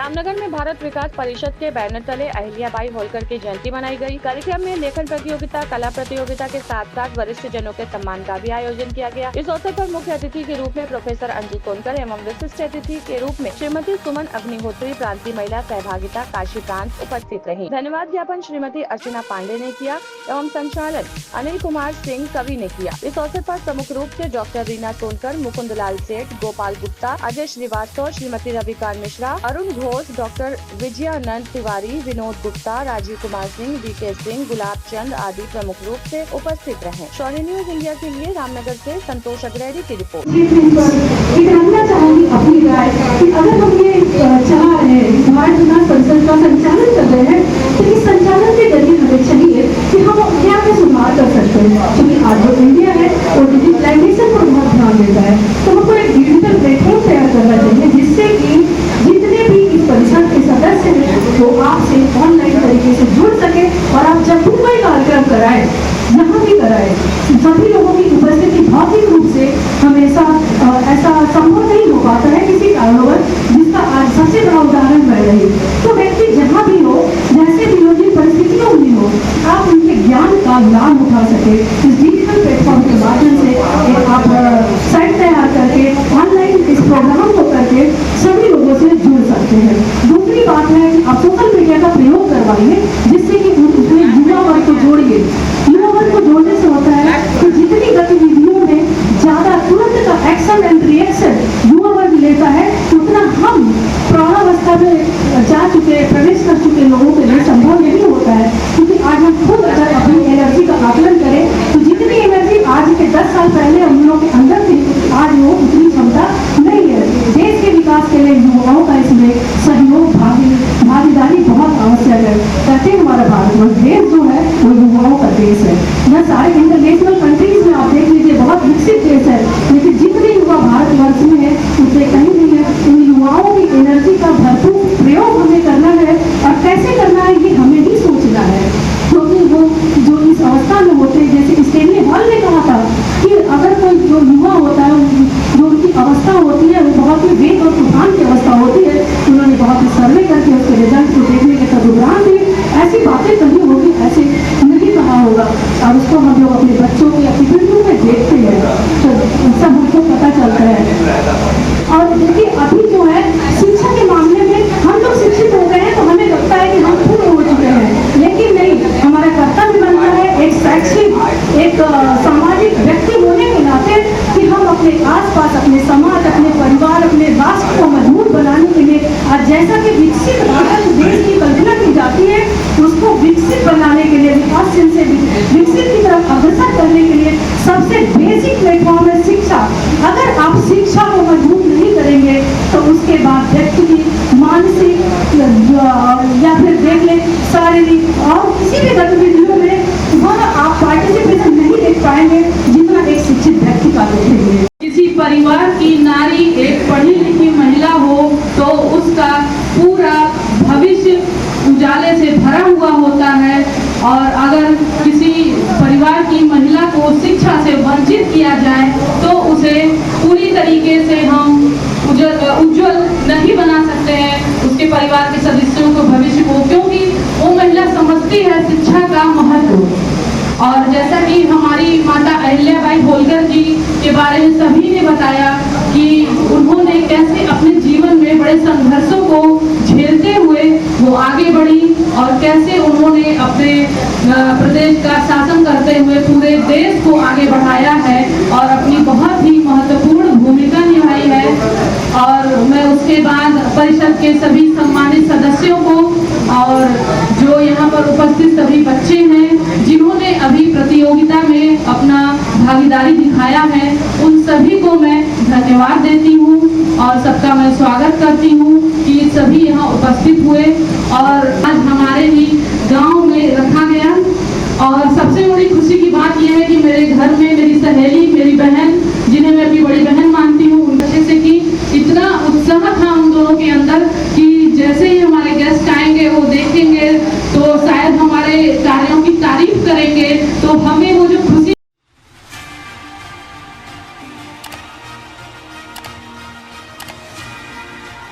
रामनगर में भारत विकास परिषद के बैनर तले अहिल्याबाई होलकर की जयंती मनाई गई। कार्यक्रम में लेखन प्रतियोगिता, कला प्रतियोगिता के साथ साथ वरिष्ठ जनों के सम्मान का भी आयोजन किया गया। इस अवसर पर मुख्य अतिथि के रूप में प्रोफेसर अंजू कोनकर एवं विशिष्ट अतिथि के रूप में श्रीमती सुमन अग्निहोत्री, प्रांतीय महिला सहभागिता काशी प्रांत उपस्थित रही। धन्यवाद ज्ञापन श्रीमती अर्चना पांडे ने किया एवं संचालन अनिल कुमार सिंह कवि ने किया। इस अवसर पर प्रमुख रूप से डॉक्टर रीना सोनकर, मुकुंद लाल सेठ, गोपाल गुप्ता, अजय श्रीवास्तव, श्रीमती रविकांत मिश्रा, अरुण घोष, डॉक्टर विजयानंद तिवारी, विनोद गुप्ता, राजीव कुमार सिंह, वीके सिंह, गुलाब चंद आदि प्रमुख रूप से उपस्थित रहे। शौर्य न्यूज इंडिया के लिए रामनगर से संतोष अग्रहरी की रिपोर्ट। अपनी राय कि अगर हम ये चला रहे हैं, भारत विकास परिषद का संचालन कर रहे हैं, तो इस संचालन के जरिए हमें चाहिए कि हम क्या क्या सुधार कर सकते हैं। क्योंकि आज जो इंडिया है वो डिजिटलाइजेशन पर बहुत ध्यान देता है, तो हमको एक डिजिटल प्लेटफॉर्म तैयार करना चाहिए जिससे कि जितने भी इस परिषद के सदस्य हैं वो आपसे ऑनलाइन तरीके से जुड़ सके और आप जब भी कोई कार्यक्रम कराए, यहाँ भी कराए, सभी लोगों की उपस्थिति भौतिक रूप से हमेशा ऐसा संभव नहीं हो पाता है किसी कारणवश, जिसका आज सबसे बड़ा उदाहरण बन रही है। तो व्यक्ति जहाँ भी हो, जैसे भी हो, जिन परिस्थितियों में हो, आप उनके ज्ञान का लाभ उठा सके। इस डिजिटल प्लेटफॉर्म के माध्यम से आप साइट तैयार करके ऑनलाइन इस प्रोग्राम को करके सभी लोगों से जुड़ सकते हैं। दूसरी बात है कि आप सोशल मीडिया का प्रयोग करवाइए, जिससे कि उसमें युवा वर्ग को जोड़िए। युवा वर्ग को जोड़ने से होता है कि जितनी गतिविधियों में ज्यादा तुरंत का एक्शन एंड रिएक्शन युवा वर्ग लेता है, उतना हम प्रौढ़ावस्था में जा चुके, प्रवेश कर चुके लोगों के लिए संभव नहीं होता है। क्योंकि आज हम खुद अगर अपनी एनर्जी का आकलन करें तो जितनी एनर्जी आज के 10 साल पहले हम लोगों के अंदर थी, आज वो उतनी क्षमता नहीं है। देश के विकास के लिए युवाओं का इसमें सहयोग, भागीदारी बहुत आवश्यक है। कहते हैं हमारा भारतवर्ष देश जो है वो युवाओं का देश है। यह सारे इंटरनेशनल कंट्रीज में आप देख लीजिए बहुत विकसित देश है, लेकिन जितने युवा भारतवर्ष में है उससे कहीं नहीं है। इन युवाओं की एनर्जी का भरपूर प्रयोग हमें करना है और कैसे करना है ये हमें ही सोचना है। क्योंकि वो जो इस अवस्था में होते हैं, जैसे स्टेनली हॉल ने कहा था कि अगर कोई जो युवा होता है, जो उनकी अवस्था होती है वो बहुत ही वेग और तूफान की अवस्था होती है। उन्होंने बहुत ही सर्वे करके उसके रिजल्ट को देखने के तदुपरांत भी ऐसी बातें कही होगी, ऐसे नहीं कहा होगा। और उसको हम लोग अपने बच्चों की अपनी पीढ़ियों में देखते हैं तो सब हमको पता चलता है। और देखिए अभी जो है शिक्षा के मामले में हम लोग शिक्षित हो गए हैं तो हमें लगता है कि हम पूर्ण हो चुके हैं, लेकिन नहीं, हमारा कर्तव्य बनता है एक शैक्षिक, एक सामाजिक व्यक्ति होने के नाते कि हम अपने आसपास, अपने समाज, अपने परिवार, अपने राष्ट्र को मजबूत बनाने के लिए आज जैसा कि विकसित भारत देश की कल्पना की जाती है, उसको विकसित बनाने के लिए, विकासशील से विकसित की तरफ अग्रसर करने के लिए सबसे बेसिक प्लेटफॉर्म है शिक्षा। अगर आप शिक्षा को मजबूत नहीं करेंगे तो उसके बाद व्यक्ति की मानसिक या फिर देख ले शारीरिक और किसी भी गतिविधियों में वह आप पार्टिसिपेशन नहीं देख पाएंगे जितना एक शिक्षित व्यक्ति का देखेंगे। किसी परिवार की नारी एक पढ़ी लिखी महिला हो तो उसका पूरा भविष्य उजाले से भरा हुआ होता है, और अगर किसी परिवार की महिला को शिक्षा से वंचित किया जाए तो उसे पूरी तरीके से हम उज्जवल नहीं बना सकते हैं उसके परिवार के सदस्यों को, भविष्य को, क्योंकि वो महिला समझती है शिक्षा का महत्व। और जैसा कि हमारी माता अहिल्याबाई होलकर जी के बारे में सभी ने बताया कि उन्होंने कैसे अपने जीवन में बड़े संघर्षों को झेलते हुए वो आगे बढ़ी और कैसे उन्होंने अपने प्रदेश का शासन करते हुए पूरे देश को आगे बढ़ाया है और अपनी बहुत ही महत्वपूर्ण भूमिका निभाई है। और मैं उसके बाद परिषद के सभी सम्मानित सदस्यों को और जो यहाँ पर उपस्थित सभी बच्चे हैं जिन्होंने अभी प्रतियोगिता में अपना भागीदारी दिखाया है, उन सभी को मैं धन्यवाद देती हूँ और सबका मैं स्वागत करती हूँ कि सभी यहाँ उपस्थित हुए और आज हमारे ही गांव में रखा गया। और सबसे बड़ी खुशी की बात यह है कि मेरे घर में मेरी सहेली, मेरी बहन, जिन्हें मैं अपनी बड़ी बहन मानती